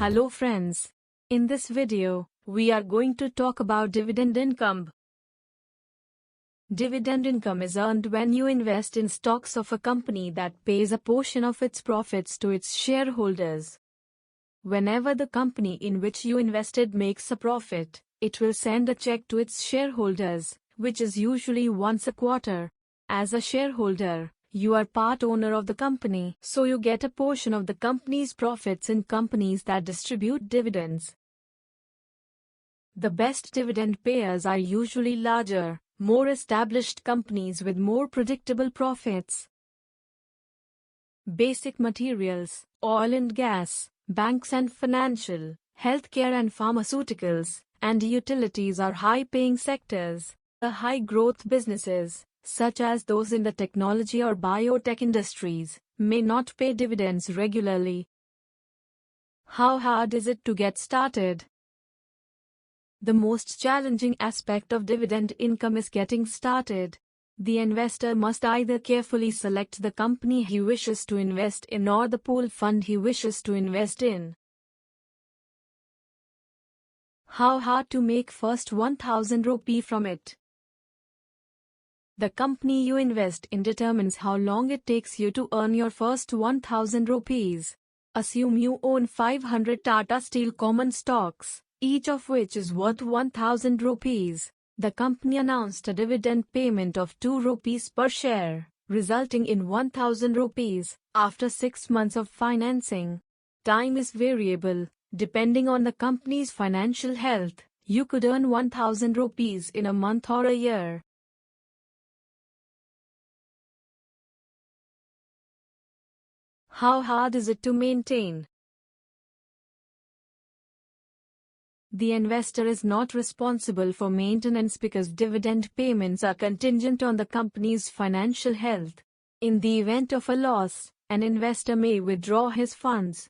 Hello friends. In this video, we are going to talk about dividend income. Dividend income is earned when you invest in stocks of a company that pays a portion of its profits to its shareholders. Whenever the company in which you invested makes a profit, it will send a check to its shareholders, which is usually once a quarter. As a shareholder, you are part owner of the company, so you get a portion of the company's profits in companies that distribute dividends. The best dividend payers are usually larger, more established companies with more predictable profits. Basic materials, oil and gas, banks and financial, healthcare and pharmaceuticals, and utilities are high-paying sectors. The high-growth businesses, such as those in the technology or biotech industries, may not pay dividends regularly. How hard is it to get started? The most challenging aspect of dividend income is getting started. The investor must either carefully select the company he wishes to invest in or the pool fund he wishes to invest in. How hard to make first 1000 rupee from it? The company you invest in determines how long it takes you to earn your first 1000 rupees. Assume you own 500 Tata Steel common stocks, each of which is worth 1000 rupees. The company announced a dividend payment of 2 rupees per share, resulting in 1000 rupees after 6 months of financing. Time is variable, depending on the company's financial health. You could earn 1000 rupees in a month or a year. How hard is it to maintain? The investor is not responsible for maintenance because dividend payments are contingent on the company's financial health. In the event of a loss, an investor may withdraw his funds.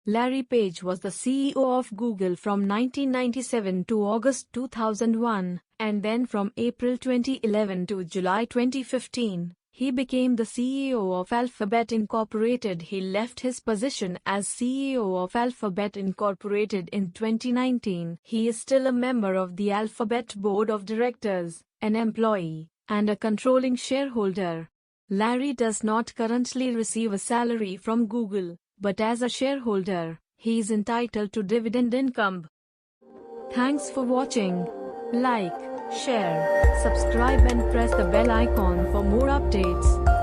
Larry Page was the CEO of Google from 1997 to August 2001, and then from April 2011 to July 2015. He became the CEO of Alphabet Incorporated. He left his position as CEO of Alphabet Incorporated in 2019. He is still a member of the Alphabet Board of Directors, an employee, and a controlling shareholder. Larry does not currently receive a salary from Google, but as a shareholder, he is entitled to dividend income. Thanks for watching. Like, share, subscribe and press the bell icon for more updates.